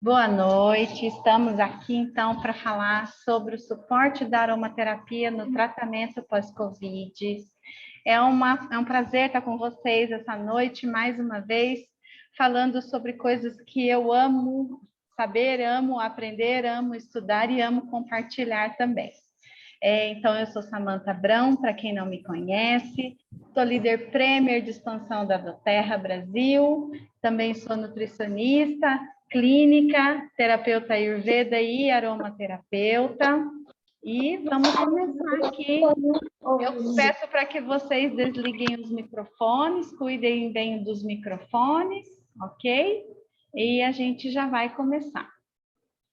Boa noite, estamos aqui então para falar sobre o suporte da aromaterapia no tratamento pós-Covid. É um prazer estar com vocês essa noite, mais uma vez, falando sobre coisas que eu amo saber, amo aprender, amo estudar e amo compartilhar também. Então, eu sou Samantha Abrão, para quem não me conhece, sou líder Premier de expansão da Doterra Brasil, também sou nutricionista, clínica, terapeuta Ayurveda e aromaterapeuta. E vamos começar aqui. Eu peço para que vocês desliguem os microfones, cuidem bem dos microfones, ok? E a gente já vai começar.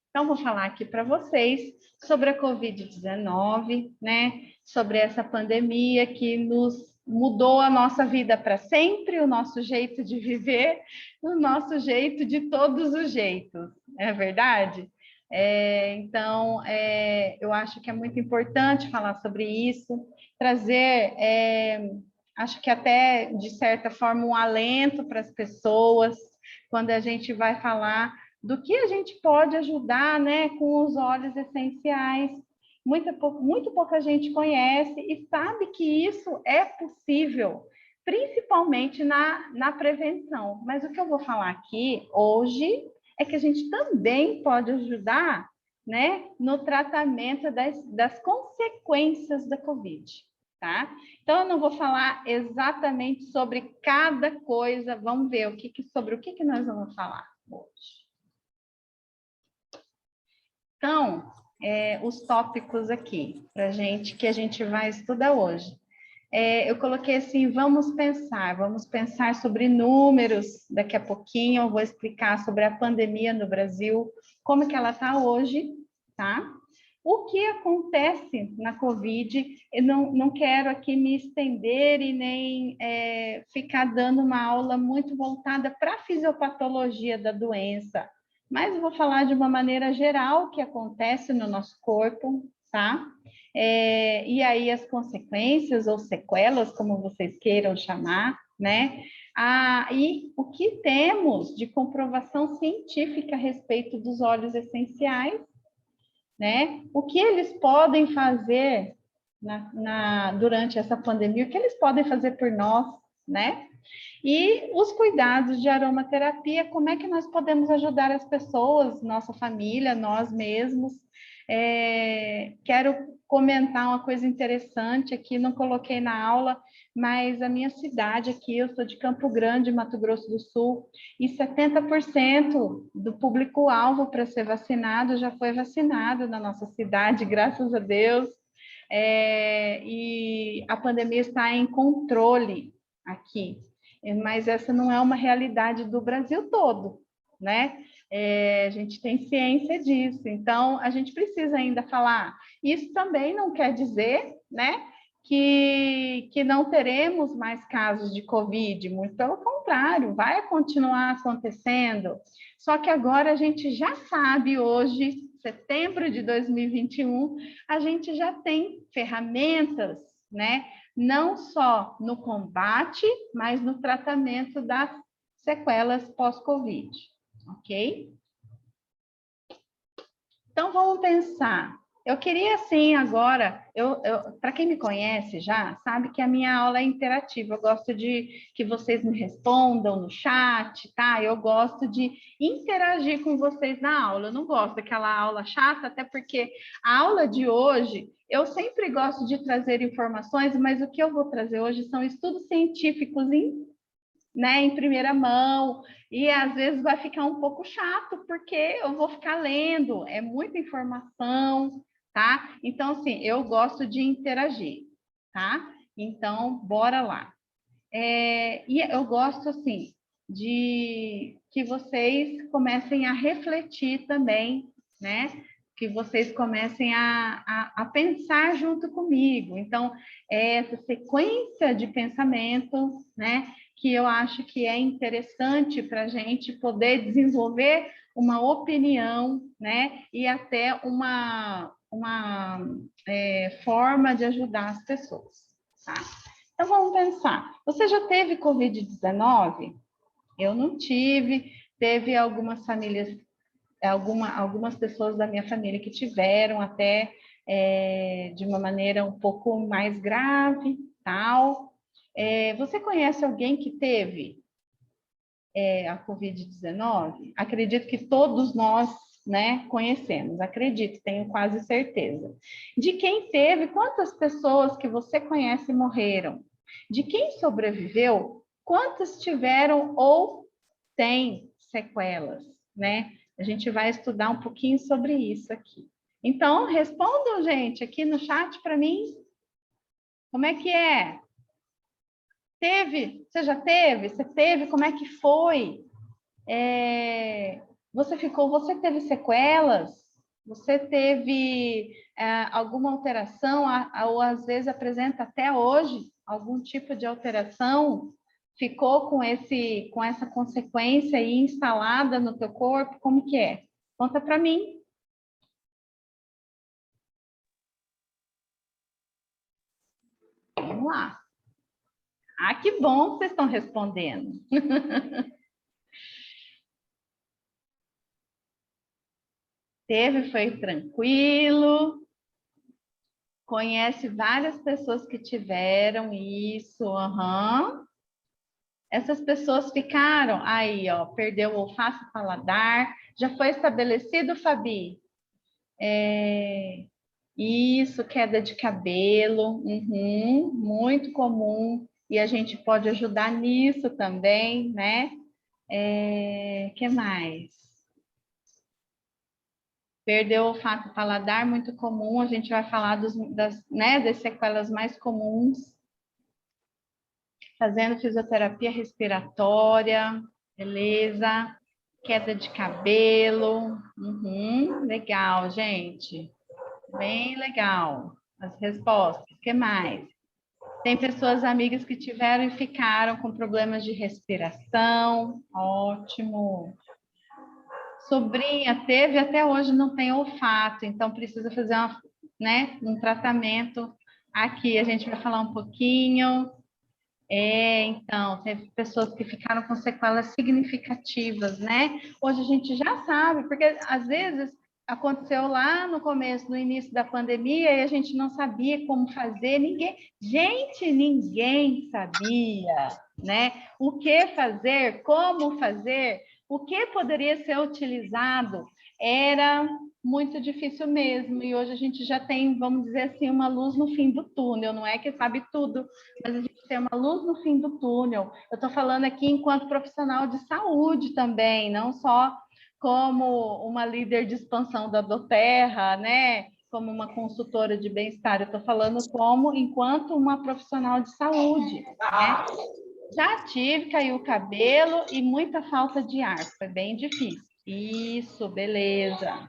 Então, vou falar aqui para vocês sobre a Covid-19, né? Sobre essa pandemia que nos mudou a nossa vida para sempre, o nosso jeito de viver, o nosso jeito de todos os jeitos, é verdade? Então, eu acho que é muito importante falar sobre isso, trazer, acho que até, de certa forma, um alento para as pessoas, quando a gente vai falar do que a gente pode ajudar, né, com os óleos essenciais. Muito pouca gente conhece e sabe que isso é possível, principalmente na prevenção. Mas o que eu vou falar aqui hoje é que a gente também pode ajudar, né, no tratamento das consequências da Covid, tá? Então, eu não vou falar exatamente sobre cada coisa, vamos ver sobre o que nós vamos falar hoje. Então, os tópicos aqui, para gente, que a gente vai estudar hoje. Eu coloquei assim, vamos pensar sobre números, daqui a pouquinho eu vou explicar sobre a pandemia no Brasil, como que ela está hoje, tá? O que acontece na Covid, eu não quero aqui me estender e nem ficar dando uma aula muito voltada para a fisiopatologia da doença, mas eu vou falar de uma maneira geral o que acontece no nosso corpo, tá? E aí as consequências ou sequelas, como vocês queiram chamar, né? E o que temos de comprovação científica a respeito dos óleos essenciais, né? O que eles podem fazer durante essa pandemia, o que eles podem fazer por nós, né? E os cuidados de aromaterapia, como é que nós podemos ajudar as pessoas, nossa família, nós mesmos. Quero comentar uma coisa interessante aqui, não coloquei na aula, mas a minha cidade aqui, eu sou de Campo Grande, Mato Grosso do Sul, e 70% do público-alvo para ser vacinado já foi vacinado na nossa cidade, graças a Deus. E a pandemia está em controle aqui, mas essa não é uma realidade do Brasil todo, né? A gente tem ciência disso, então a gente precisa ainda falar. Isso também não quer dizer, né, que não teremos mais casos de Covid, muito pelo contrário, vai continuar acontecendo. Só que agora a gente já sabe hoje, setembro de 2021, a gente já tem ferramentas, né, não só no combate, mas no tratamento das sequelas pós-Covid, ok? Então, vamos pensar. Eu queria, assim, agora, para quem me conhece já, sabe que a minha aula é interativa. Eu gosto de que vocês me respondam no chat, tá? Eu gosto de interagir com vocês na aula. Eu não gosto daquela aula chata, até porque a aula de hoje, eu sempre gosto de trazer informações, mas o que eu vou trazer hoje são estudos científicos em primeira mão, e às vezes vai ficar um pouco chato, porque eu vou ficar lendo, é muita informação, tá? Então, assim, eu gosto de interagir, tá? Então, bora lá. E eu gosto, assim, de que vocês comecem a refletir também, né? Que vocês comecem a pensar junto comigo. Então, essa sequência de pensamento, né? Que eu acho que é interessante para a gente poder desenvolver uma opinião, né? E até uma forma de ajudar as pessoas, tá? Então, vamos pensar. Você já teve Covid-19? Eu não tive. Teve algumas famílias algumas pessoas da minha família que tiveram até de uma maneira um pouco mais grave, tal. Você conhece alguém que teve a Covid-19? Acredito que todos nós, né, conhecemos, acredito, tenho quase certeza. De quem teve, quantas pessoas que você conhece morreram? De quem sobreviveu, quantas tiveram ou têm sequelas, né? A gente vai estudar um pouquinho sobre isso aqui. Então, respondam, gente, aqui no chat para mim. Como é que é? Teve? Você já teve? Você teve? Como é que foi? Você teve sequelas? Você teve alguma alteração? Ou às vezes apresenta até hoje algum tipo de alteração? Ficou com essa consequência aí instalada no teu corpo? Como que é? Conta para mim. Vamos lá. Ah, que bom que vocês estão respondendo. Teve, foi tranquilo. Conhece várias pessoas que tiveram isso, aham. Essas pessoas ficaram aí, ó, perdeu o olfato e paladar. Já foi estabelecido, Fabi? Isso, queda de cabelo, uhum, muito comum. E a gente pode ajudar nisso também, né? Que mais? Perdeu o olfato e paladar, muito comum. A gente vai falar das sequelas mais comuns. Fazendo fisioterapia respiratória, beleza? Queda de cabelo, uhum, legal, gente. Bem legal. As respostas, o que mais? Tem pessoas amigas que tiveram e ficaram com problemas de respiração, ótimo. Sobrinha teve, até hoje não tem olfato, então precisa fazer um tratamento. Aqui a gente vai falar um pouquinho. Então, teve pessoas que ficaram com sequelas significativas, né? Hoje a gente já sabe, porque às vezes aconteceu lá no começo, no início da pandemia, e a gente não sabia como fazer, ninguém sabia, né? O que fazer, como fazer, o que poderia ser utilizado, era muito difícil mesmo, e hoje a gente já tem, vamos dizer assim, uma luz no fim do túnel, não é que sabe tudo, mas a gente tem uma luz no fim do túnel. Eu estou falando aqui enquanto profissional de saúde também, não só como uma líder de expansão da Doterra, né? Como uma consultora de bem-estar. Eu estou falando como enquanto uma profissional de saúde, né? Já tive, caiu o cabelo e muita falta de ar. Foi bem difícil. Isso, beleza.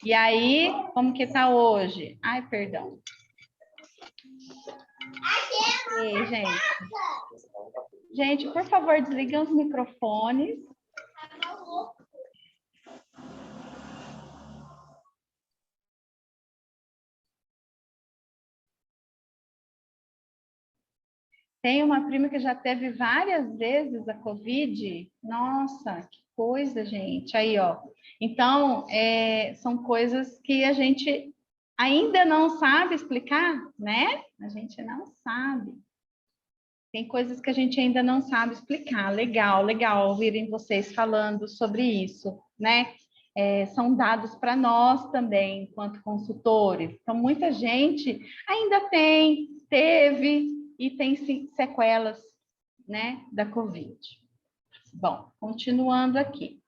E aí, como que tá hoje? Ai, perdão. Ok, gente. Gente, por favor, desliguem os microfones. Tem uma prima que já teve várias vezes a Covid. Nossa, que coisa, gente. Aí, ó. Então, são coisas que a gente ainda não sabe explicar, né? A gente não sabe. Tem coisas que a gente ainda não sabe explicar. Legal, legal ouvirem vocês falando sobre isso, né? São dados para nós também, enquanto consultores. Então, muita gente ainda teve e tem sequelas, né, da Covid. Bom, continuando aqui.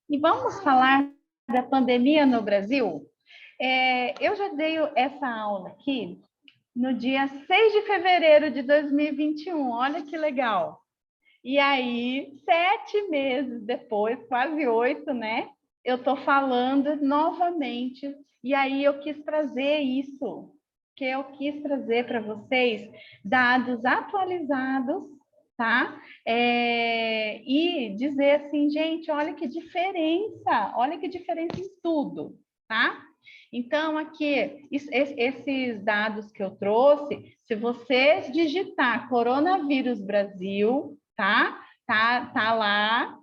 E vamos falar da pandemia no Brasil? Eu já dei essa aula aqui no dia 6 de fevereiro de 2021. Olha que legal. E aí, 7 meses depois, quase 8, né? Eu estou falando novamente. E aí eu quis trazer isso, que eu quis trazer para vocês dados atualizados, tá? E dizer assim, gente, olha que diferença em tudo, tá? Então, aqui, esses dados que eu trouxe, se você digitar coronavírus Brasil, tá lá,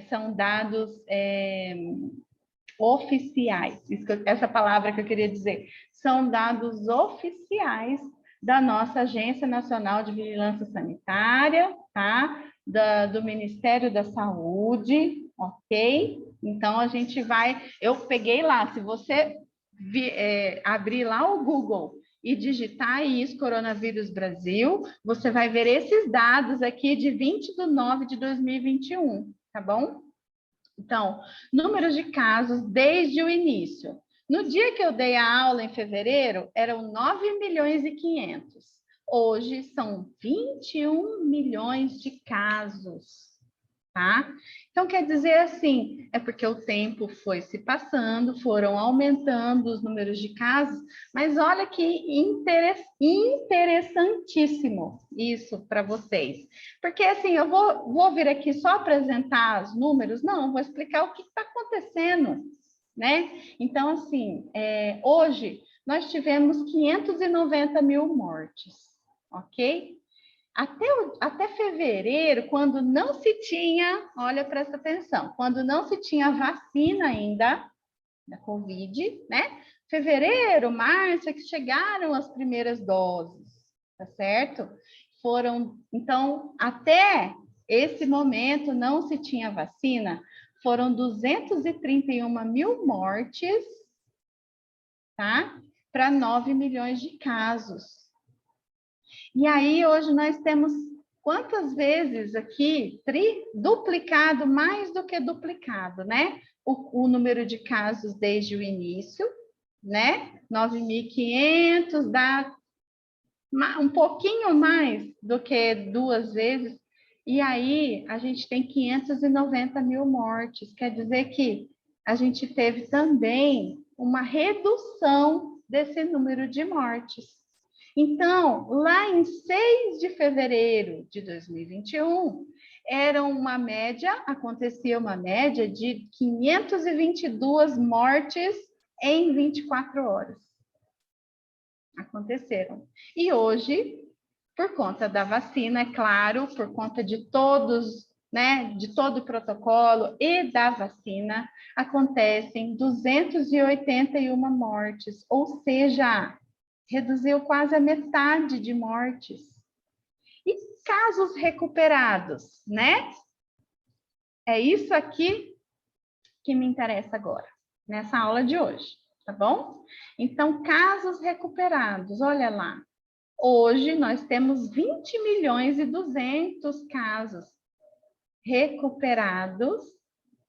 são dados oficiais, essa palavra que eu queria dizer, são dados oficiais da nossa Agência Nacional de Vigilância Sanitária, tá? Do Ministério da Saúde, ok? Então, a gente vai... Eu peguei lá, se você abrir lá o Google e digitar isso, Coronavírus Brasil, você vai ver esses dados aqui de 20/9/2021, tá bom? Então, números de casos desde o início. No dia que eu dei a aula, em fevereiro, eram 9.500.000. Hoje são 21 milhões de casos, tá? Então, quer dizer assim, é porque o tempo foi se passando, foram aumentando os números de casos, mas olha que interessantíssimo isso para vocês. Porque, assim, eu vou vir aqui só apresentar os números? Não, vou explicar o que está acontecendo, né? Então, assim, hoje nós tivemos 590 mil mortes, ok? Até fevereiro, quando não se tinha, olha, presta atenção, quando não se tinha vacina ainda da Covid, né? Fevereiro, março, é que chegaram as primeiras doses, tá certo? Então, até esse momento não se tinha vacina, foram 231 mil mortes, tá? Para 9 milhões de casos. E aí, hoje nós temos quantas vezes aqui? Duplicado, mais do que duplicado, né? O número de casos desde o início, né? 9.500, dá um pouquinho mais do que 2 vezes. E aí, a gente tem 590 mil mortes. Quer dizer que a gente teve também uma redução desse número de mortes. Então, lá em 6 de fevereiro de 2021, acontecia uma média de 522 mortes em 24 horas. Aconteceram. E hoje, por conta da vacina, é claro, por conta de todos, né, de todo o protocolo e da vacina, acontecem 281 mortes, ou seja, reduziu quase a metade de mortes. E casos recuperados, né? É isso aqui que me interessa agora, nessa aula de hoje, tá bom? Então, casos recuperados, olha lá. Hoje nós temos 20.200.000 casos recuperados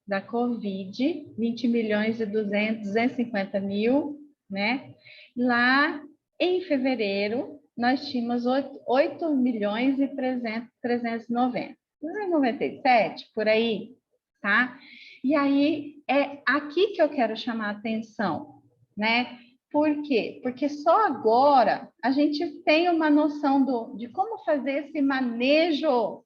da Covid, 20.250.000, né? Lá em fevereiro, nós tínhamos 8.390.000, 97, por aí, tá? E aí, é aqui que eu quero chamar a atenção, né? Por quê? Porque só agora a gente tem uma noção de como fazer esse manejo.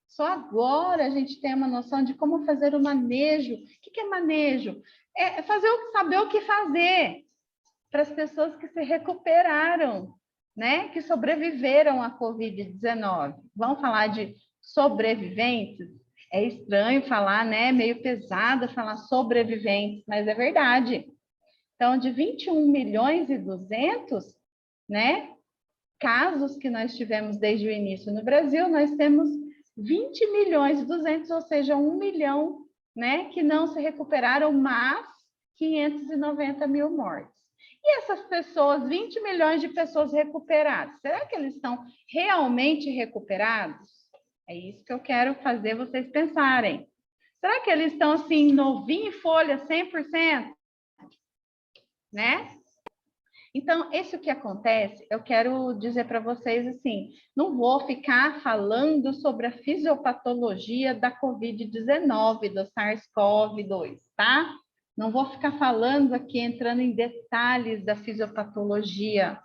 Só agora a gente tem uma noção de como fazer o manejo. O que é manejo? É saber o que fazer para as pessoas que se recuperaram, né? Que sobreviveram à Covid-19. Vamos falar de sobreviventes? É estranho falar, né? Meio pesado falar sobreviventes, mas é verdade. Então, de 21.200.000, né, casos que nós tivemos desde o início no Brasil, nós temos 20.200.000, ou seja, 1 milhão, né, que não se recuperaram, mas 590 mil mortes. E essas pessoas, 20 milhões de pessoas recuperadas, será que eles estão realmente recuperados? É isso que eu quero fazer vocês pensarem. Será que eles estão assim, novinho em folha, 100%? Né? Então, isso que acontece, eu quero dizer para vocês assim, não vou ficar falando sobre a fisiopatologia da Covid-19, do SARS-CoV-2, tá? Não vou ficar falando aqui, entrando em detalhes da fisiopatologia.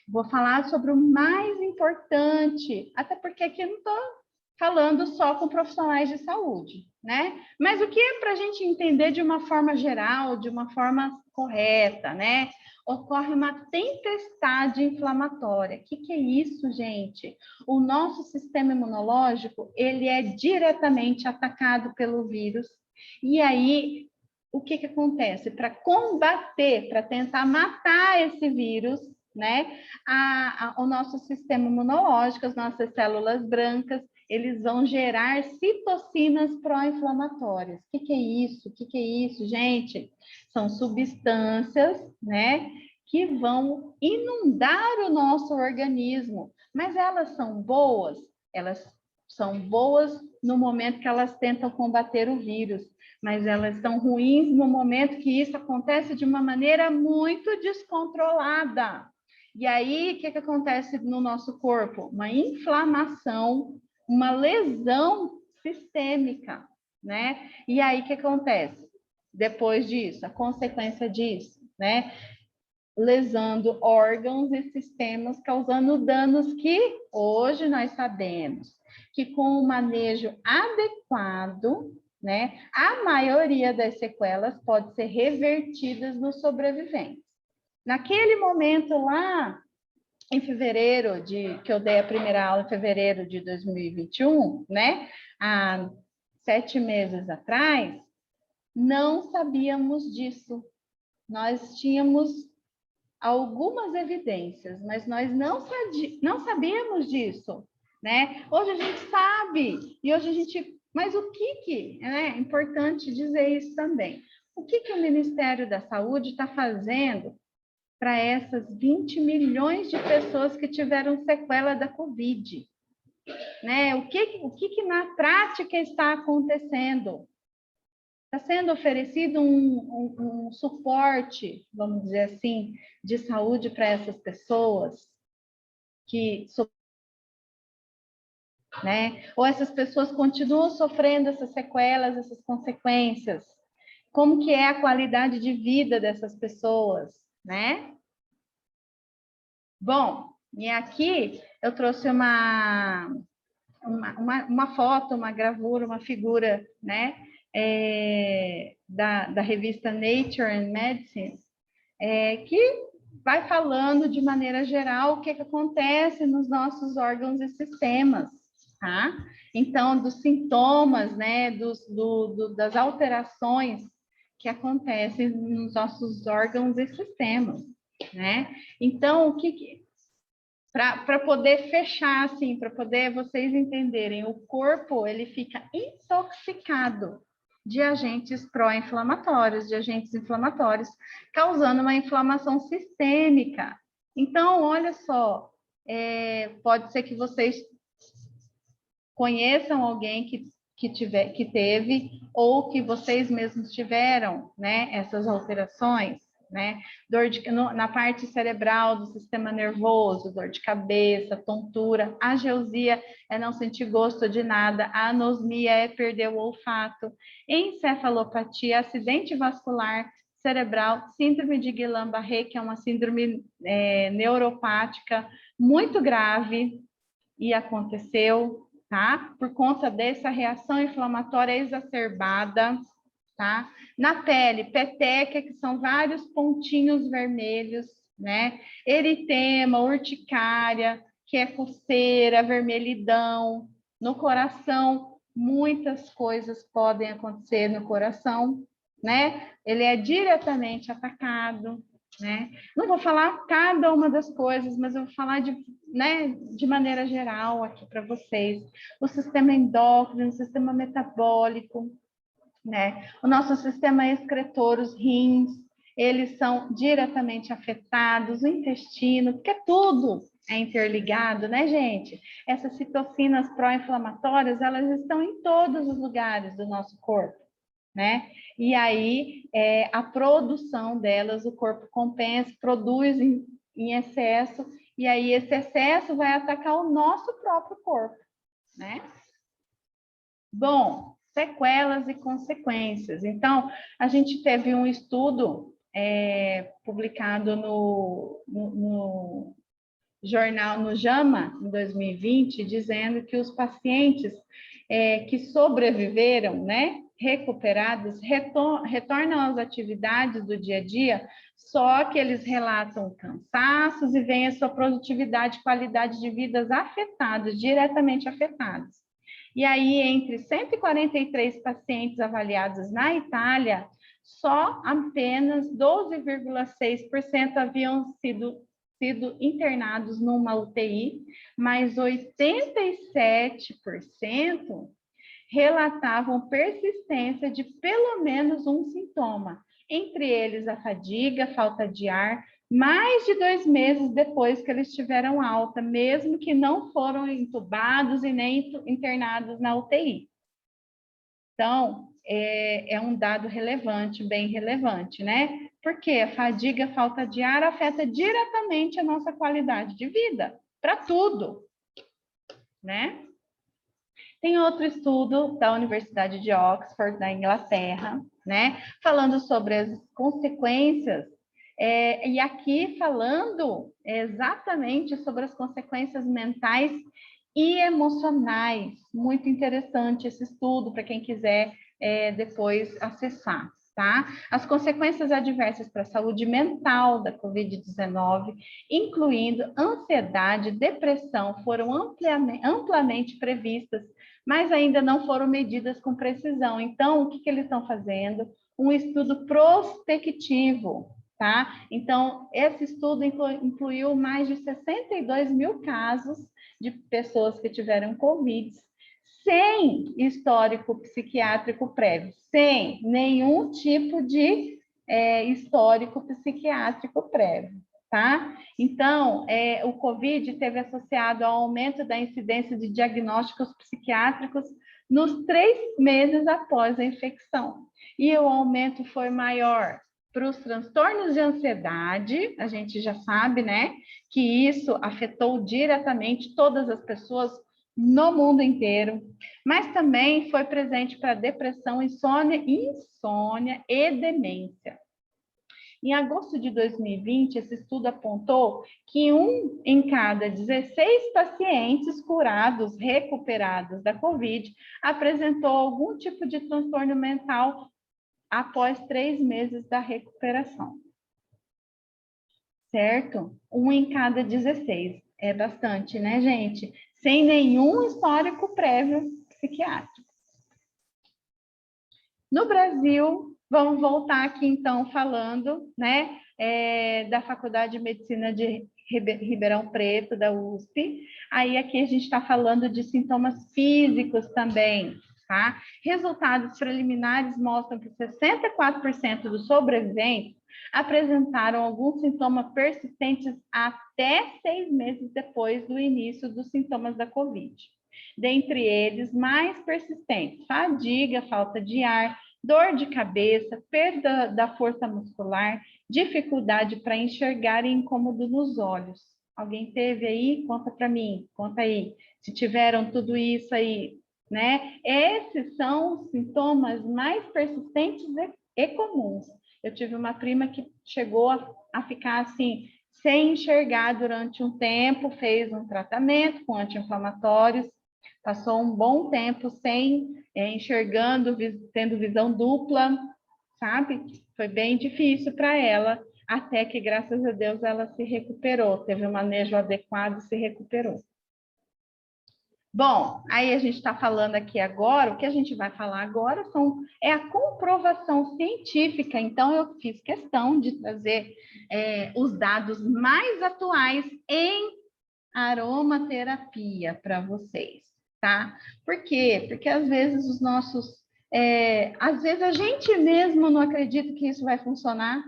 Vou falar sobre o mais importante, até porque aqui eu não estou falando só com profissionais de saúde, né? Mas o que é para a gente entender de uma forma geral, de uma forma correta, né? ocorre uma tempestade inflamatória. O que é isso, gente? O nosso sistema imunológico, ele é diretamente atacado pelo vírus. E aí, o que acontece? Para combater, para tentar matar esse vírus, né? O nosso sistema imunológico, as nossas células brancas, eles vão gerar citocinas pró-inflamatórias. O que é isso? O que é isso, gente? São substâncias, né, que vão inundar o nosso organismo. Mas elas são boas? Elas são boas no momento que elas tentam combater o vírus, mas elas são ruins no momento que isso acontece de uma maneira muito descontrolada. E aí, o que acontece no nosso corpo? Uma inflamação, uma lesão sistêmica, né? E aí, o que acontece? Depois disso, a consequência disso, né? Lesando órgãos e sistemas, causando danos que hoje nós sabemos que com o manejo adequado, né, a maioria das sequelas pode ser revertidas nos sobreviventes. Naquele momento lá, em fevereiro, que eu dei a primeira aula em fevereiro de 2021, né, há 7 meses atrás, não sabíamos disso. Nós tínhamos algumas evidências, mas nós não sabíamos disso, né? Hoje a gente sabe, e hoje a gente... Mas o que é importante dizer isso também? O que o Ministério da Saúde está fazendo para essas 20 milhões de pessoas que tiveram sequela da Covid? Né? O que na prática está acontecendo? Está sendo oferecido um suporte, vamos dizer assim, de saúde para essas pessoas que, né? Ou essas pessoas continuam sofrendo essas sequelas, essas consequências? Como que é a qualidade de vida dessas pessoas, né? Bom, e aqui eu trouxe uma foto, uma gravura, uma figura, né? Da revista Nature and Medicine, que vai falando de maneira geral o que acontece nos nossos órgãos e sistemas, tá? Então, dos sintomas, né? Das alterações que acontecem nos nossos órgãos e sistemas, né? Então, para poder fechar, assim, para poder vocês entenderem, o corpo, ele fica intoxicado de agentes pró-inflamatórios, de agentes inflamatórios, causando uma inflamação sistêmica. Então, olha só, pode ser que vocês conheçam alguém que teve, ou que vocês mesmos tiveram, né, essas alterações, né? Na parte cerebral do sistema nervoso, dor de cabeça, tontura, ageusia é não sentir gosto de nada, a anosmia é perder o olfato, encefalopatia, acidente vascular cerebral, síndrome de Guillain-Barré, que é uma síndrome neuropática muito grave e aconteceu, tá? Por conta dessa reação inflamatória exacerbada, tá? Na pele, peteca, que são vários pontinhos vermelhos, né? Eritema, urticária, que é coceira, vermelhidão. No coração, muitas coisas podem acontecer no coração, né? Ele é diretamente atacado, né? Não vou falar cada uma das coisas, mas eu vou falar de maneira geral aqui para vocês. O sistema endócrino, o sistema metabólico, né? O nosso sistema excretor, os rins, eles são diretamente afetados, o intestino, porque tudo é interligado, né, gente? Essas citocinas pró-inflamatórias, elas estão em todos os lugares do nosso corpo, né? E aí, a produção delas, o corpo compensa, produz em excesso, e aí esse excesso vai atacar o nosso próprio corpo, né? Bom, sequelas e consequências. Então, a gente teve um estudo publicado jornal, no JAMA, em 2020, dizendo que os pacientes que sobreviveram, né, recuperados, retornam às atividades do dia a dia, só que eles relatam cansaços e veem a sua produtividade e qualidade de vida afetados, diretamente afetados. E aí, entre 143 pacientes avaliados na Itália, só apenas 12,6% haviam sido internados numa UTI, mas 87% relatavam persistência de pelo menos um sintoma, entre eles a fadiga, falta de ar, mais de 2 meses depois que eles tiveram alta, mesmo que não foram entubados e nem internados na UTI. Então, é um dado relevante, bem relevante, né? Porque a fadiga, a falta de ar afeta diretamente a nossa qualidade de vida, para tudo, né? Tem outro estudo da Universidade de Oxford, da Inglaterra, né? Falando sobre as consequências, e aqui falando exatamente sobre as consequências mentais e emocionais. Muito interessante esse estudo, para quem quiser depois acessar. Tá? As consequências adversas para a saúde mental da Covid-19, incluindo ansiedade, depressão, foram amplamente previstas, mas ainda não foram medidas com precisão. Então, o que eles estão fazendo? Um estudo prospectivo, tá? Então, esse estudo incluiu mais de 62 mil casos de pessoas que tiveram Covid, sem histórico psiquiátrico prévio, sem nenhum tipo de histórico psiquiátrico prévio, tá? Então, o Covid teve associado ao aumento da incidência de diagnósticos psiquiátricos nos 3 meses após a infecção. E o aumento foi maior para os transtornos de ansiedade, a gente já sabe, né, que isso afetou diretamente todas as pessoas no mundo inteiro, mas também foi presente para depressão, insônia e demência. Em agosto de 2020, esse estudo apontou que 1 em cada 16 pacientes curados, recuperados da Covid, apresentou algum tipo de transtorno mental após 3 meses da recuperação. Certo? 1 em cada 16. É bastante, né, gente? Sem nenhum histórico prévio psiquiátrico. No Brasil, vamos voltar aqui, então, falando, né, da Faculdade de Medicina de Ribeirão Preto, da USP. Aí, aqui a gente está falando de sintomas físicos também, tá? Resultados preliminares mostram que 64% dos sobreviventes apresentaram algum sintoma persistentes até 6 meses depois do início dos sintomas da Covid. Dentre eles, mais persistentes: fadiga, falta de ar, dor de cabeça, perda da força muscular, dificuldade para enxergar e incômodo nos olhos. Alguém teve aí? Conta para mim, conta aí. Se tiveram tudo isso aí, né? Esses são os sintomas mais persistentes e comuns. Eu tive uma prima que chegou a ficar assim, sem enxergar durante um tempo, fez um tratamento com anti-inflamatórios, passou um bom tempo sem enxergando, tendo visão dupla, sabe? Foi bem difícil para ela, até que, graças a Deus, ela se recuperou, teve um manejo adequado e se recuperou. Bom, aí a gente está falando aqui agora, o que a gente vai falar agora é a comprovação científica. Então, eu fiz questão de trazer os dados mais atuais em aromaterapia para vocês, tá? Por quê? Porque às vezes às vezes a gente mesmo não acredita que isso vai funcionar.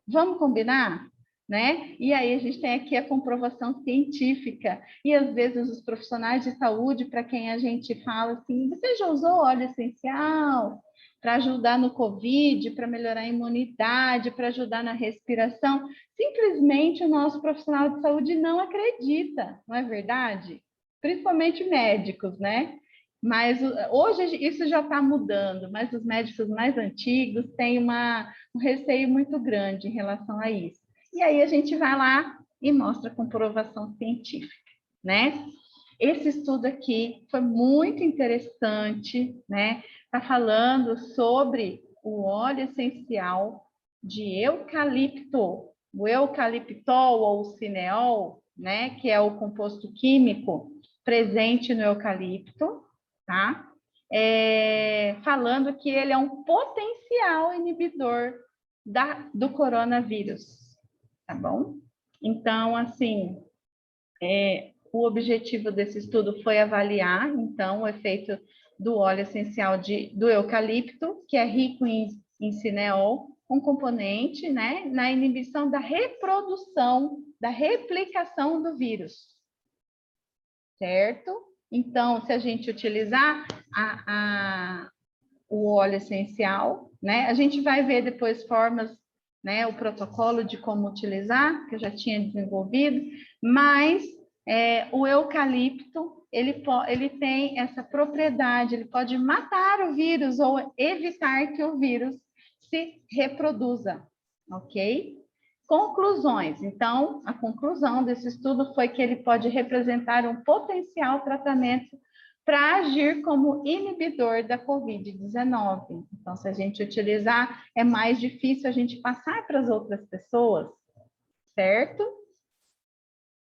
Vamos combinar? Né? E aí a gente tem aqui a comprovação científica, e às vezes os profissionais de saúde, para quem a gente fala assim, você já usou óleo essencial para ajudar no COVID, para melhorar a imunidade, para ajudar na respiração? Simplesmente o nosso profissional de saúde não acredita, não é verdade? Principalmente médicos, né? Mas hoje isso já está mudando, mas os médicos mais antigos têm um receio muito grande em relação a isso. E aí a gente vai lá e mostra comprovação científica, né? Esse estudo aqui foi muito interessante, né? Está falando sobre o óleo essencial de eucalipto, o eucaliptol ou o cineol, né? Que é o composto químico presente no eucalipto, tá? Falando que ele é um potencial inibidor do coronavírus, tá bom? Então, assim, o objetivo desse estudo foi avaliar, então, o efeito do óleo essencial do eucalipto, que é rico em cineol, um componente, né, na inibição da reprodução, da replicação do vírus, certo? Então, se a gente utilizar o óleo essencial, né, a gente vai ver depois formas, né, o protocolo de como utilizar, que eu já tinha desenvolvido, mas o eucalipto, ele tem essa propriedade, ele pode matar o vírus ou evitar que o vírus se reproduza, ok? Conclusões. Então, a conclusão desse estudo foi que ele pode representar um potencial tratamento para agir como inibidor da Covid-19. Então, se a gente utilizar, é mais difícil a gente passar para as outras pessoas, certo?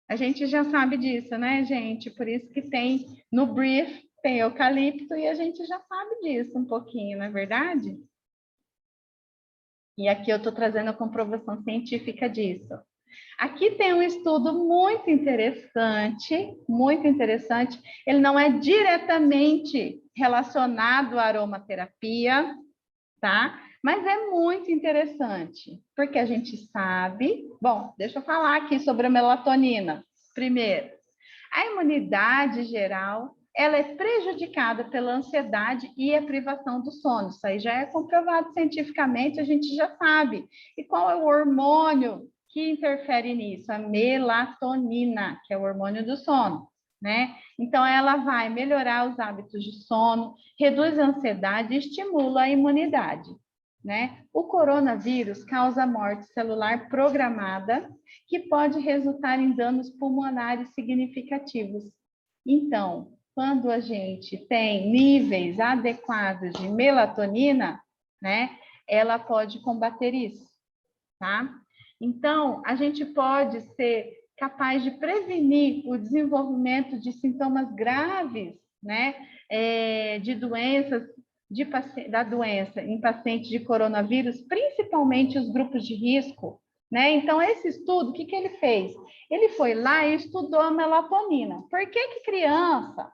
A gente já sabe disso, né, gente? Por isso que tem no brief, tem eucalipto, e a gente já sabe disso um pouquinho, não é verdade? E aqui eu estou trazendo a comprovação científica disso. Aqui tem um estudo muito interessante, muito interessante. Ele não é diretamente relacionado à aromaterapia, tá? Mas é muito interessante, porque a gente sabe... Bom, deixa eu falar aqui sobre a melatonina. Primeiro, a imunidade geral, ela é prejudicada pela ansiedade e a privação do sono. Isso aí já é comprovado cientificamente, a gente já sabe. E qual é o hormônio que interfere nisso? A melatonina, que é o hormônio do sono, né? Então, ela vai melhorar os hábitos de sono, reduz a ansiedade e estimula a imunidade, né? O coronavírus causa morte celular programada, que pode resultar em danos pulmonares significativos. Então, quando a gente tem níveis adequados de melatonina, né, ela pode combater isso, tá? Então, a gente pode ser capaz de prevenir o desenvolvimento de sintomas graves, né, de doenças, da doença em pacientes de coronavírus, principalmente os grupos de risco, né? Então, esse estudo, o que ele fez? Ele foi lá e estudou a melatonina. Por que criança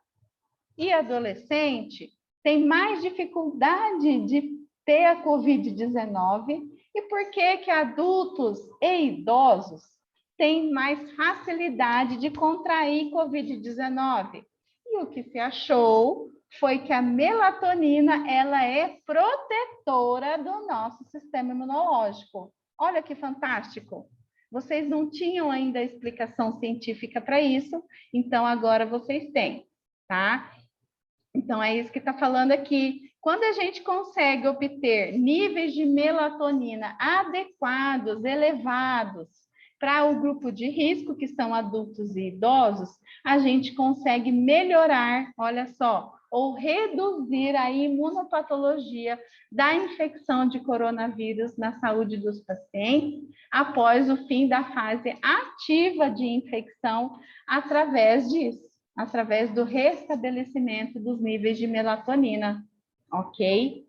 e adolescente tem mais dificuldade de ter a Covid-19 e por que adultos e idosos têm mais facilidade de contrair Covid-19? E o que se achou foi que a melatonina, ela é protetora do nosso sistema imunológico. Olha que fantástico! Vocês não tinham ainda a explicação científica para isso, então agora vocês têm, tá? Então, é isso que está falando aqui. Quando a gente consegue obter níveis de melatonina adequados, elevados, para o grupo de risco, que são adultos e idosos, a gente consegue melhorar, olha só, ou reduzir a imunopatologia da infecção de coronavírus na saúde dos pacientes após o fim da fase ativa de infecção através disso, através do restabelecimento dos níveis de melatonina, ok?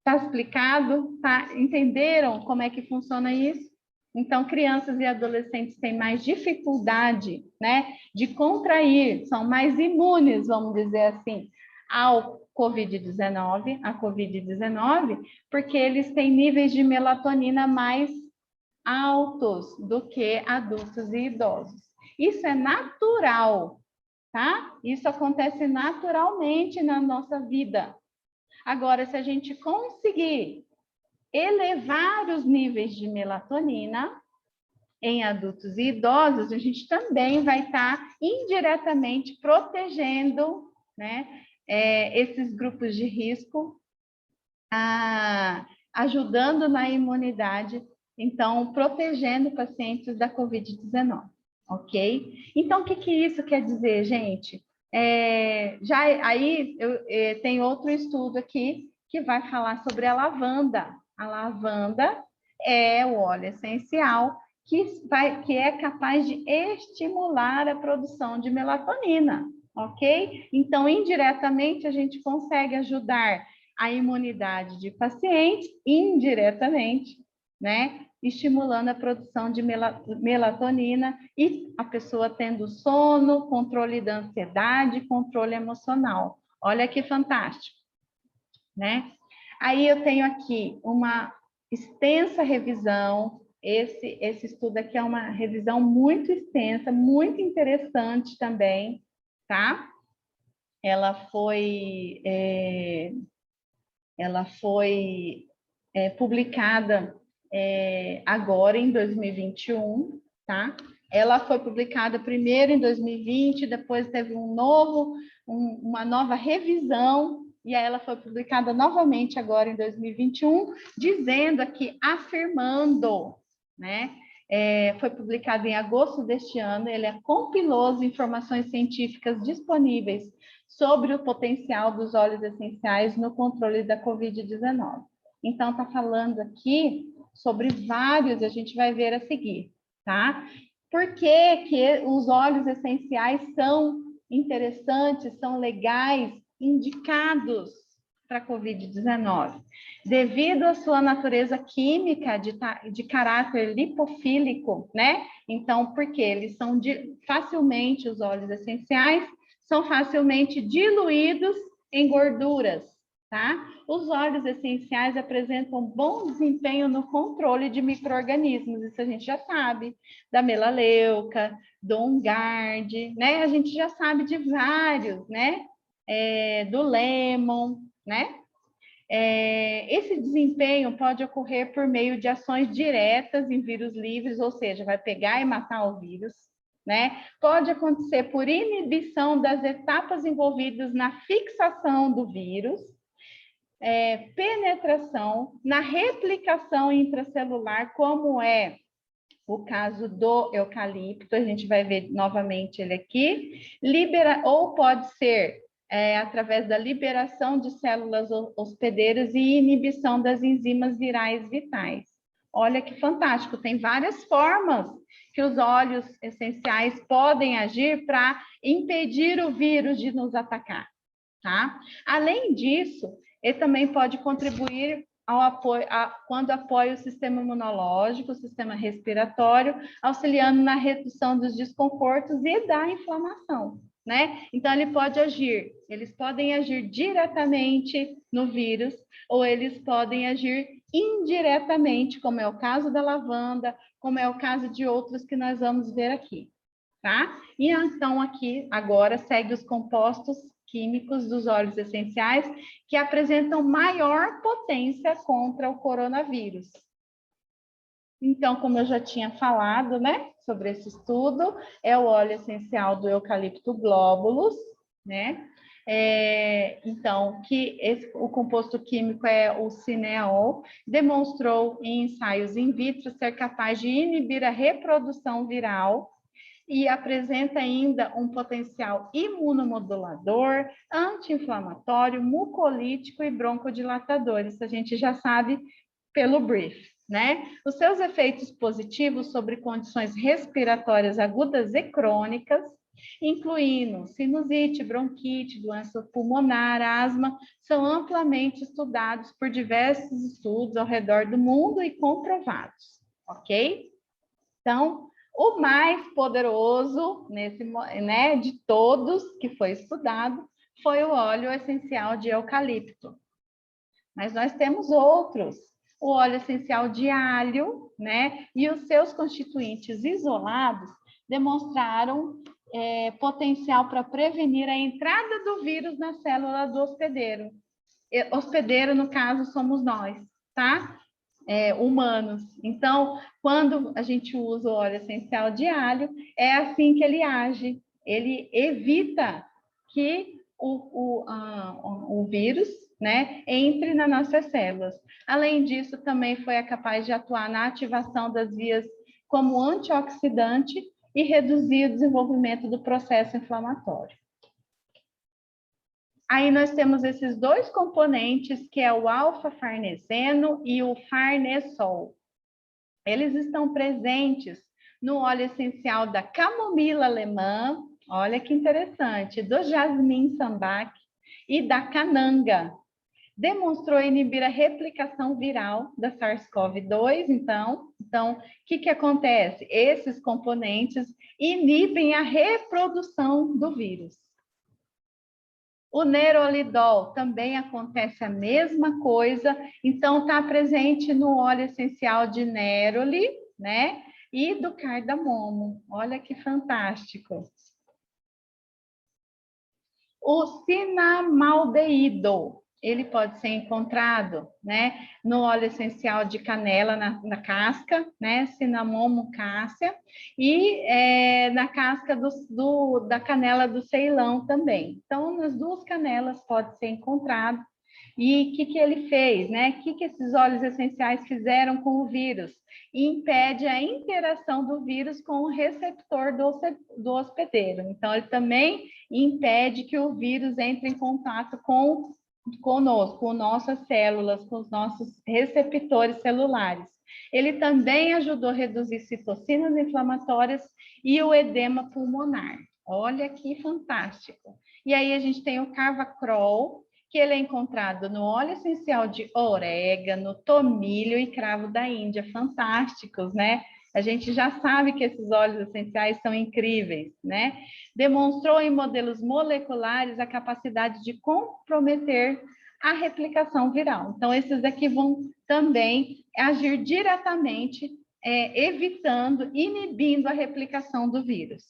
Tá explicado? Tá? Entenderam como é que funciona isso? Então, crianças e adolescentes têm mais dificuldade, né, de contrair, são mais imunes, vamos dizer assim, ao Covid-19, porque eles têm níveis de melatonina mais altos do que adultos e idosos. Isso é natural, tá? Isso acontece naturalmente na nossa vida. Agora, se a gente conseguir elevar os níveis de melatonina em adultos e idosos, a gente também vai estar indiretamente protegendo, né, esses grupos de risco, ajudando na imunidade, então protegendo pacientes da Covid-19. ok? Então, o que isso quer dizer, gente? Tem outro estudo aqui que vai falar sobre a lavanda. A lavanda é o óleo essencial que é capaz de estimular a produção de melatonina, ok? Então, indiretamente, a gente consegue ajudar a imunidade de pacientes, indiretamente, né? Estimulando a produção de melatonina e a pessoa tendo sono, controle da ansiedade, controle emocional. Olha que fantástico, né? Aí eu tenho aqui uma extensa revisão. Esse estudo aqui é uma revisão muito extensa, muito interessante também, tá? Ela foi publicada agora em 2021, tá? Ela foi publicada primeiro em 2020, depois teve uma nova revisão, e aí ela foi publicada novamente agora em 2021, dizendo aqui, afirmando, né? Foi publicado em agosto deste ano, ele compilou as informações científicas disponíveis sobre o potencial dos óleos essenciais no controle da Covid-19. Então, está falando aqui sobre vários, a gente vai ver a seguir, tá? Por que os óleos essenciais são interessantes, são legais, indicados para a Covid-19? Devido à sua natureza química de caráter lipofílico, né? Então, porque eles são facilmente, os óleos essenciais, são facilmente diluídos em gorduras, tá? Os óleos essenciais apresentam bom desempenho no controle de micro-organismos, isso a gente já sabe, da melaleuca, do On-Guard, né? A gente já sabe de vários, né? Do Lemon, né? Esse desempenho pode ocorrer por meio de ações diretas em vírus livres, ou seja, vai pegar e matar o vírus, né? Pode acontecer por inibição das etapas envolvidas na fixação do vírus, penetração, na replicação intracelular, como é o caso do eucalipto, a gente vai ver novamente ele aqui, ou pode ser através da liberação de células hospedeiras e inibição das enzimas virais vitais. Olha que fantástico, tem várias formas que os óleos essenciais podem agir para impedir o vírus de nos atacar, tá? Além disso, ele também pode contribuir quando apoia o sistema imunológico, o sistema respiratório, auxiliando na redução dos desconfortos e da inflamação, né? Então, eles podem agir diretamente no vírus, ou eles podem agir indiretamente, como é o caso da lavanda, como é o caso de outros que nós vamos ver aqui, tá? E então, aqui, agora, segue os compostos químicos dos óleos essenciais que apresentam maior potência contra o coronavírus. Então, como eu já tinha falado, né, sobre esse estudo, é o óleo essencial do eucalipto globulus, né? Então, o composto químico é o cineol, demonstrou em ensaios in vitro ser capaz de inibir a reprodução viral e apresenta ainda um potencial imunomodulador, anti-inflamatório, mucolítico e broncodilatador. Isso a gente já sabe pelo brief, né? Os seus efeitos positivos sobre condições respiratórias agudas e crônicas, incluindo sinusite, bronquite, doença pulmonar, asma, são amplamente estudados por diversos estudos ao redor do mundo e comprovados, ok? Então, o mais poderoso de todos que foi estudado foi o óleo essencial de eucalipto. Mas nós temos outros, o óleo essencial de alho, né? E os seus constituintes isolados demonstraram potencial para prevenir a entrada do vírus na célula do hospedeiro. Hospedeiro, no caso, somos nós, tá? Humanos. Então, quando a gente usa o óleo essencial de alho, é assim que ele age. Ele evita que o vírus, né, entre nas nossas células. Além disso, também foi capaz de atuar na ativação das vias como antioxidante e reduzir o desenvolvimento do processo inflamatório. Aí nós temos esses dois componentes, que é o alfa-farneseno e o farnesol. Eles estão presentes no óleo essencial da camomila alemã, olha que interessante, do jasmim sambac e da cananga. Demonstrou inibir a replicação viral da SARS-CoV-2, então, o que acontece? Esses componentes inibem a reprodução do vírus. O nerolidol também acontece a mesma coisa, então está presente no óleo essencial de neroli, né? E do cardamomo. Olha que fantástico. O cinnamaldeído, ele pode ser encontrado, né, no óleo essencial de canela na casca, né, Cinnamomum cassia, e na casca da canela do Ceilão também. Então, nas duas canelas pode ser encontrado. E o que ele fez, né? O que esses óleos essenciais fizeram com o vírus? Impede a interação do vírus com o receptor do hospedeiro. Então, ele também impede que o vírus entre em contato conosco, com nossas células, com os nossos receptores celulares. Ele também ajudou a reduzir citocinas inflamatórias e o edema pulmonar. Olha que fantástico. E aí a gente tem o Carvacrol, que ele é encontrado no óleo essencial de orégano, tomilho e cravo da Índia. Fantásticos, né? A gente já sabe que esses óleos essenciais são incríveis, né? Demonstrou em modelos moleculares a capacidade de comprometer a replicação viral. Então, esses aqui vão também agir diretamente, evitando, inibindo a replicação do vírus.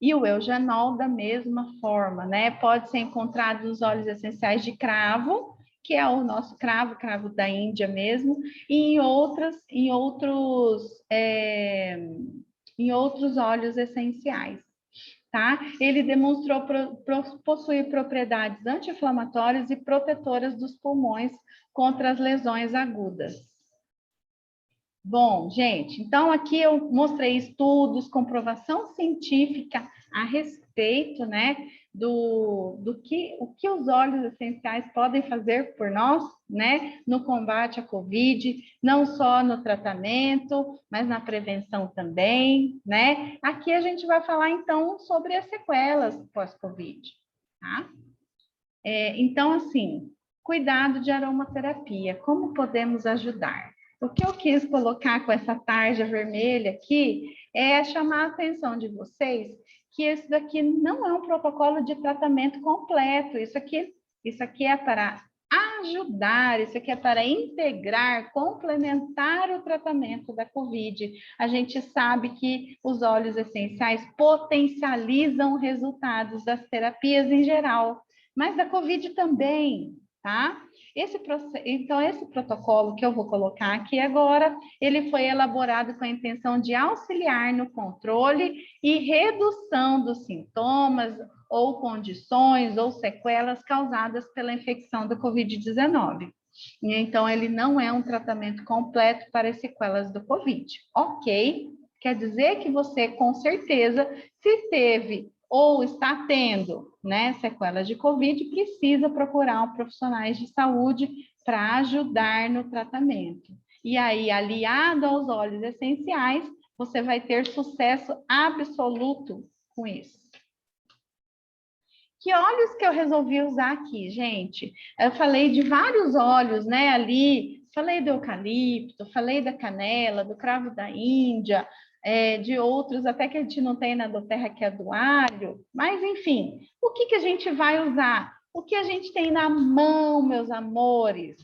E o eugenol da mesma forma, né? Pode ser encontrado nos óleos essenciais de cravo, que é o nosso cravo da Índia mesmo, e em outros óleos essenciais, tá? Ele demonstrou possuir propriedades anti-inflamatórias e protetoras dos pulmões contra as lesões agudas. Bom, gente, então aqui eu mostrei estudos, comprovação científica a respeito, né, o que os óleos essenciais podem fazer por nós, né, no combate à Covid, não só no tratamento, mas na prevenção também, né? Aqui a gente vai falar, então, sobre as sequelas pós-Covid, tá? Então, assim, cuidado de aromaterapia, como podemos ajudar? O que eu quis colocar com essa tarja vermelha aqui é chamar a atenção de vocês que esse daqui não é um protocolo de tratamento completo. Isso aqui é para ajudar, isso aqui é para integrar, complementar o tratamento da COVID. A gente sabe que os óleos essenciais potencializam resultados das terapias em geral, mas da COVID também, tá? Então, esse protocolo que eu vou colocar aqui agora, ele foi elaborado com a intenção de auxiliar no controle e redução dos sintomas ou condições ou sequelas causadas pela infecção da COVID-19. Então, ele não é um tratamento completo para as sequelas do COVID, ok? Quer dizer que você, com certeza, se teve ou está tendo, né, sequelas de COVID, precisa procurar um profissional de saúde para ajudar no tratamento. E aí, aliado aos óleos essenciais, você vai ter sucesso absoluto com isso. Que óleos que eu resolvi usar aqui, gente? Eu falei de vários óleos, né, ali, falei do eucalipto, falei da canela, do cravo da Índia, de outros, até que a gente não tem na doTERRA, que é do alho, mas enfim, o que a gente vai usar? O que a gente tem na mão, meus amores,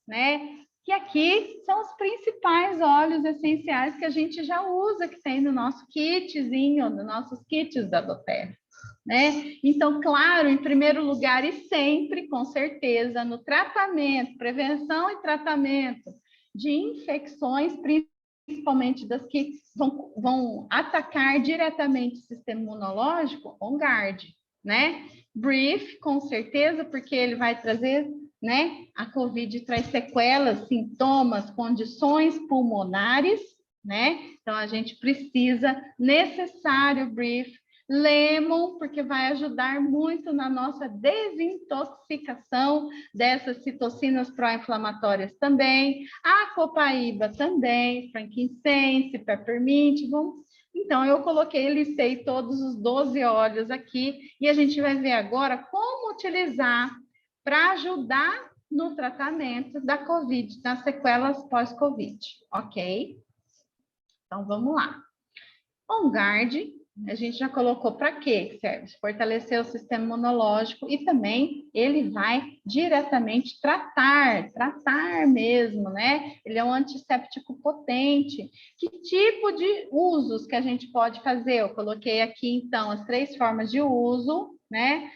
né? Que aqui são os principais óleos essenciais que a gente já usa, que tem no nosso kitzinho, nos nossos kits da doTERRA, né? Então, claro, em primeiro lugar e sempre, com certeza, no tratamento, prevenção e tratamento de infecções, principalmente das que vão atacar diretamente o sistema imunológico, On Guard, né? Brief, com certeza, porque ele vai trazer, né? A COVID traz sequelas, sintomas, condições pulmonares, né? Então, a gente precisa, necessário brief, lemon, porque vai ajudar muito na nossa desintoxicação dessas citocinas pró-inflamatórias também, a copaíba também, frankincense, peppermint, Então, eu coloquei, listei todos os 12 óleos aqui, e a gente vai ver agora como utilizar para ajudar no tratamento da COVID, das sequelas pós-COVID, ok? Então, vamos lá. On Guard, a gente já colocou para quê que serve? Fortalecer o sistema imunológico e também ele vai diretamente tratar mesmo, né? Ele é um antisséptico potente. Que tipo de usos que a gente pode fazer? Eu coloquei aqui, então, as 3 formas de uso, né?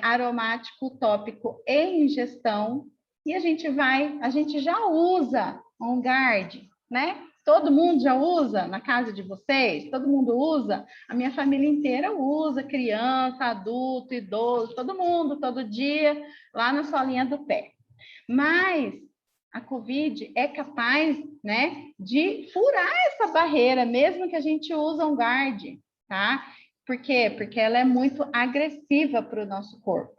Aromático, tópico e ingestão. E a gente já usa On Guard, né? Todo mundo já usa na casa de vocês? Todo mundo usa? A minha família inteira usa, criança, adulto, idoso, todo mundo, todo dia, lá na solinha do pé. Mas a COVID é capaz, né, de furar essa barreira, mesmo que a gente use um guard, tá? Por quê? Porque ela é muito agressiva para o nosso corpo.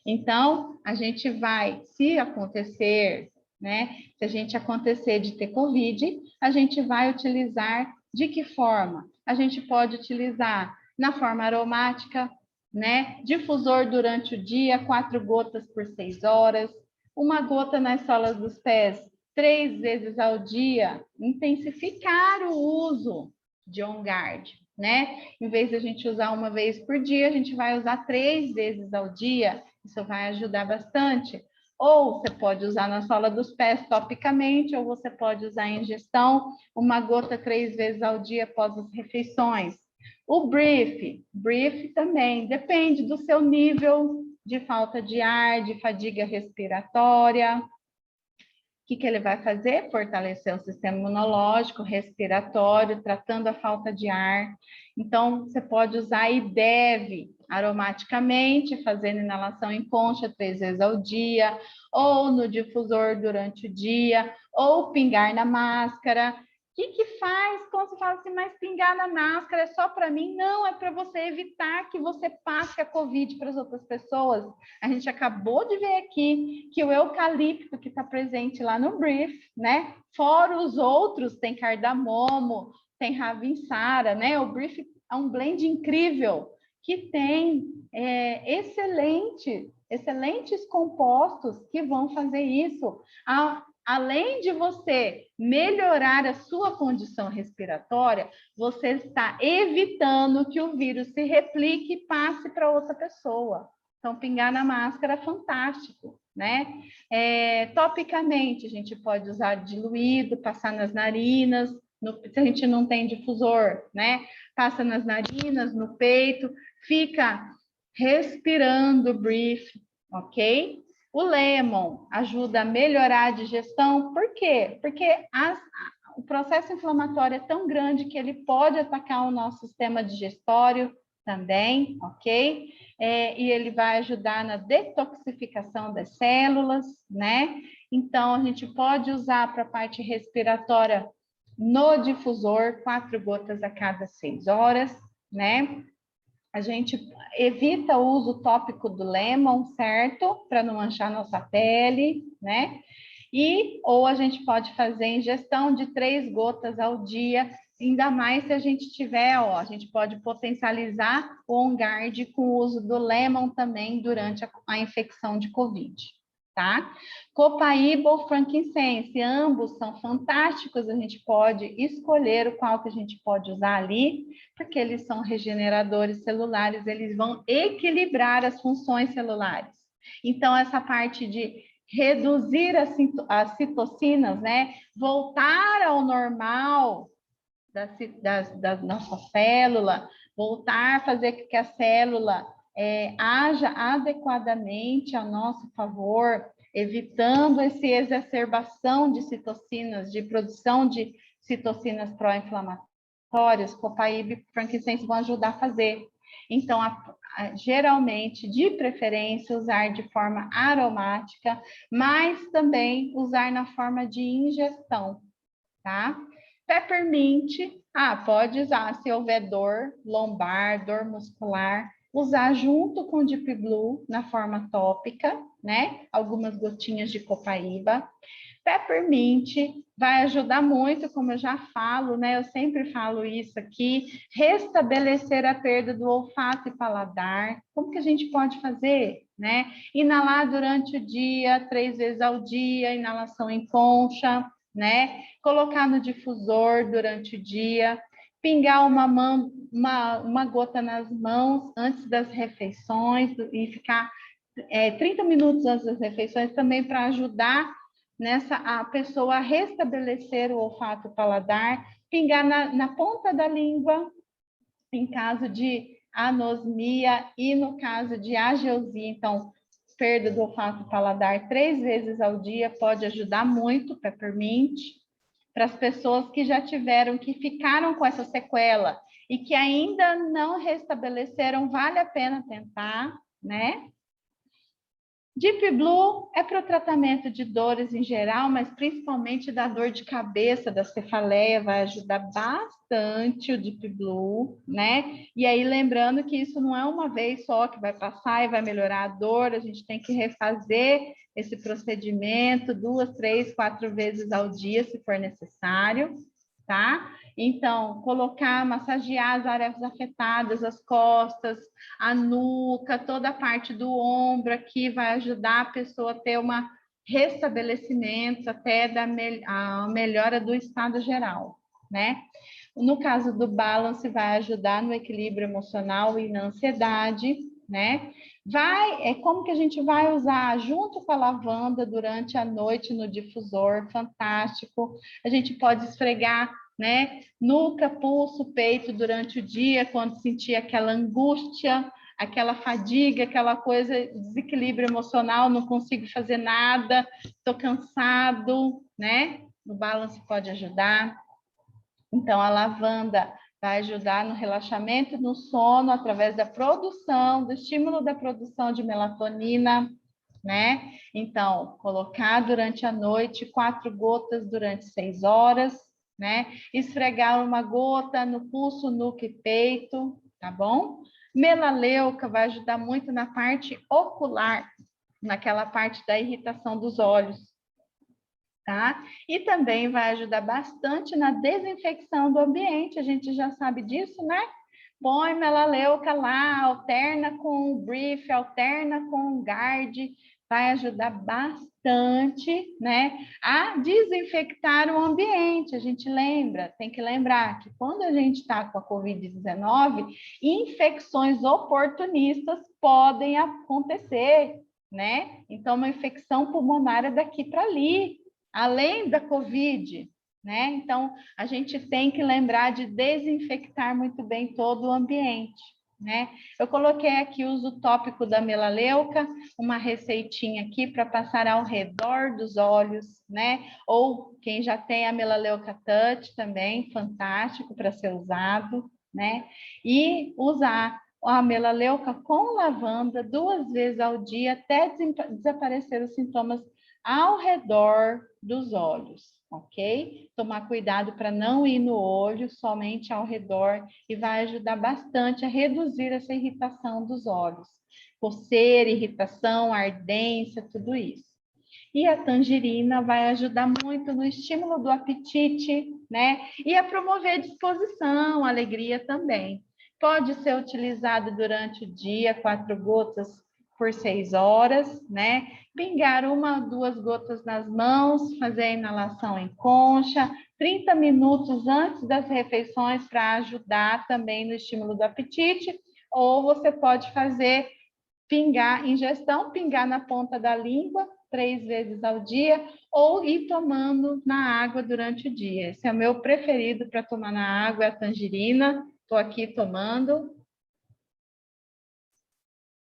Então, a gente vai, se acontecer, né? Se a gente acontecer de ter COVID, a gente vai utilizar de que forma? A gente pode utilizar na forma aromática, né? Difusor durante o dia, 4 gotas por 6 horas, 1 gota nas solas dos pés 3 vezes ao dia, intensificar o uso de On Guard, né? Em vez de a gente usar 1 vez por dia, a gente vai usar 3 vezes ao dia, isso vai ajudar bastante. Ou você pode usar na sola dos pés topicamente, ou você pode usar em ingestão, 1 gota 3 vezes ao dia após as refeições. O brief também, depende do seu nível de falta de ar, de fadiga respiratória. O que ele vai fazer? Fortalecer o sistema imunológico, respiratório, tratando a falta de ar. Então, você pode usar e deve aromaticamente, fazendo inalação em concha 3 vezes ao dia, ou no difusor durante o dia, ou pingar na máscara. O que faz quando você fala assim, mas pingar na máscara é só para mim? Não, é para você evitar que você passe a COVID para as outras pessoas. A gente acabou de ver aqui que o eucalipto que está presente lá no brief, né? Fora os outros, tem cardamomo, tem ravinçara, né? O brief é um blend incrível que tem excelentes compostos que vão fazer isso. Além de você melhorar a sua condição respiratória, você está evitando que o vírus se replique e passe para outra pessoa. Então, pingar na máscara é fantástico, né? Topicamente, a gente pode usar diluído, passar nas narinas, se a gente não tem difusor, né? Passa nas narinas, no peito, fica respirando brief, ok? O lemon ajuda a melhorar a digestão, por quê? Porque o processo inflamatório é tão grande que ele pode atacar o nosso sistema digestório também, ok? E ele vai ajudar na detoxificação das células, né? Então, a gente pode usar para a parte respiratória no difusor, 4 gotas a cada 6 horas, né? A gente evita o uso tópico do lemon, certo? Para não manchar nossa pele, né? Ou a gente pode fazer ingestão de 3 gotas ao dia, ainda mais se a gente tiver, a gente pode potencializar o On Guard com o uso do lemon também durante a infecção de COVID, tá? Copaíba ou frankincense, ambos são fantásticos, a gente pode escolher o qual que a gente pode usar ali, porque eles são regeneradores celulares, eles vão equilibrar as funções celulares. Então, essa parte de reduzir as citocinas, né? Voltar ao normal da nossa célula, voltar a fazer com que a célula haja adequadamente a nosso favor, evitando essa exacerbação de citocinas, de produção de citocinas pró-inflamatórias, copaíba e frankincense vão ajudar a fazer. Então, geralmente, de preferência, usar de forma aromática, mas também usar na forma de ingestão, tá? Peppermint, pode usar se houver dor lombar, dor muscular, usar junto com Deep Blue na forma tópica, né? Algumas gotinhas de copaíba. Peppermint vai ajudar muito, como eu já falo, né? Eu sempre falo isso aqui, restabelecer a perda do olfato e paladar. Como que a gente pode fazer, né? Inalar durante o dia, 3 vezes ao dia, inalação em concha, né? Colocar no difusor durante o dia, pingar uma gota nas mãos antes das refeições e ficar 30 minutos antes das refeições também para ajudar a pessoa a restabelecer o olfato e paladar, pingar na ponta da língua, em caso de anosmia e no caso de ageusia, então, perda do olfato e paladar 3 vezes ao dia pode ajudar muito, peppermint, para as pessoas que já tiveram, que ficaram com essa sequela e que ainda não restabeleceram, vale a pena tentar, né? Deep Blue é para o tratamento de dores em geral, mas principalmente da dor de cabeça, da cefaleia, vai ajudar bastante o Deep Blue, né? E aí, lembrando que isso não é uma vez só que vai passar e vai melhorar a dor, a gente tem que refazer esse procedimento 2, 3, 4 vezes ao dia, se for necessário, tá? Então, colocar, massagear as áreas afetadas, as costas, a nuca, toda a parte do ombro aqui vai ajudar a pessoa a ter uma restabelecimento até a melhora do estado geral, né? No caso do balance, vai ajudar no equilíbrio emocional e na ansiedade, né? Como que a gente vai usar junto com a lavanda durante a noite no difusor, fantástico. A gente pode esfregar, né? Nuca, pulso, peito durante o dia, quando sentir aquela angústia, aquela fadiga, aquela coisa, desequilíbrio emocional, não consigo fazer nada, estou cansado, né? O balance pode ajudar. Então, a lavanda vai ajudar no relaxamento e no sono através da produção, do estímulo da produção de melatonina, né? Então, colocar durante a noite 4 gotas durante 6 horas, né? Esfregar uma gota no pulso, nuca e peito, tá bom? Melaleuca vai ajudar muito na parte ocular, naquela parte da irritação dos olhos, tá? E também vai ajudar bastante na desinfecção do ambiente, a gente já sabe disso, né? Põe melaleuca lá, alterna com o brief, alterna com o guard, vai ajudar bastante, né, a desinfectar o ambiente. A gente lembra, tem que lembrar que quando a gente está com a Covid-19, infecções oportunistas podem acontecer, né? Então, uma infecção pulmonar é daqui para ali, além da Covid, né? Então, a gente tem que lembrar de desinfectar muito bem todo o ambiente, né? Eu coloquei aqui o uso tópico da melaleuca, uma receitinha aqui para passar ao redor dos olhos, né? Ou quem já tem a melaleuca touch também, fantástico para ser usado, né? E usar a melaleuca com lavanda 2 vezes ao dia até desaparecer os sintomas ao redor dos olhos, ok? Tomar cuidado para não ir no olho, somente ao redor, e vai ajudar bastante a reduzir essa irritação dos olhos. Coceira, irritação, ardência, tudo isso. E a tangerina vai ajudar muito no estímulo do apetite, né? E a promover disposição, alegria também. Pode ser utilizado durante o dia, 4 gotas por 6 horas, né? Pingar 1 ou 2 gotas nas mãos, fazer a inalação em concha, 30 minutos antes das refeições para ajudar também no estímulo do apetite, ou você pode fazer ingestão, pingar na ponta da língua 3 vezes ao dia, ou ir tomando na água durante o dia. Esse é o meu preferido para tomar na água, é a tangerina. Estou aqui tomando.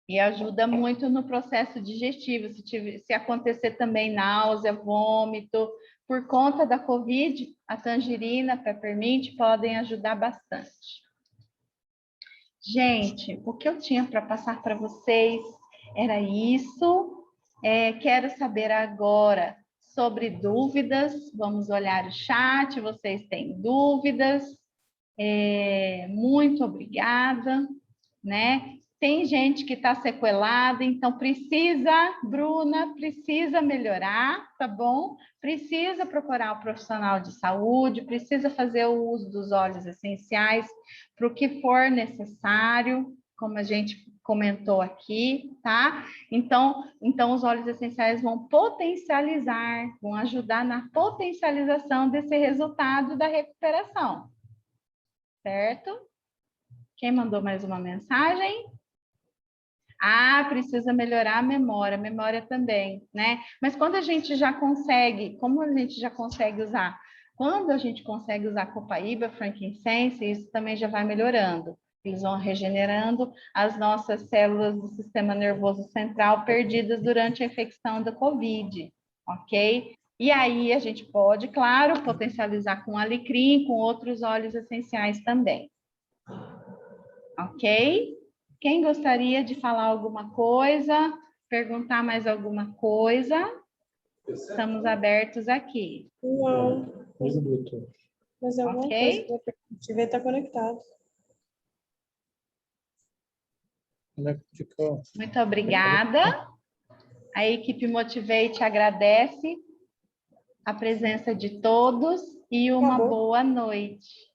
E ajuda muito no processo digestivo, se acontecer também náusea, vômito, por conta da Covid, a tangerina, a peppermint podem ajudar bastante. Gente, o que eu tinha para passar para vocês era isso. Quero saber agora sobre dúvidas. Vamos olhar o chat, vocês têm dúvidas. Muito obrigada, né? Tem gente que está sequelada, então precisa, Bruna, precisa melhorar, tá bom? Precisa procurar um profissional de saúde, precisa fazer o uso dos óleos essenciais para o que for necessário, como a gente comentou aqui, tá? Então os óleos essenciais vão potencializar, vão ajudar na potencialização desse resultado da recuperação, certo? Quem mandou mais uma mensagem? Precisa melhorar a memória também, né? Mas quando a gente já consegue, como a gente já consegue usar? Quando a gente consegue usar copaíba, frankincense, isso também já vai melhorando. Eles vão regenerando as nossas células do sistema nervoso central perdidas durante a infecção da COVID, ok? E aí a gente pode, claro, potencializar com alecrim, com outros óleos essenciais também. Ok? Quem gostaria de falar alguma coisa, perguntar mais alguma coisa? Estamos abertos aqui. Não. Mas alguma Ok? coisa que eu tiver está conectado. Muito obrigada. A equipe Motivate agradece a presença de todos e uma boa noite.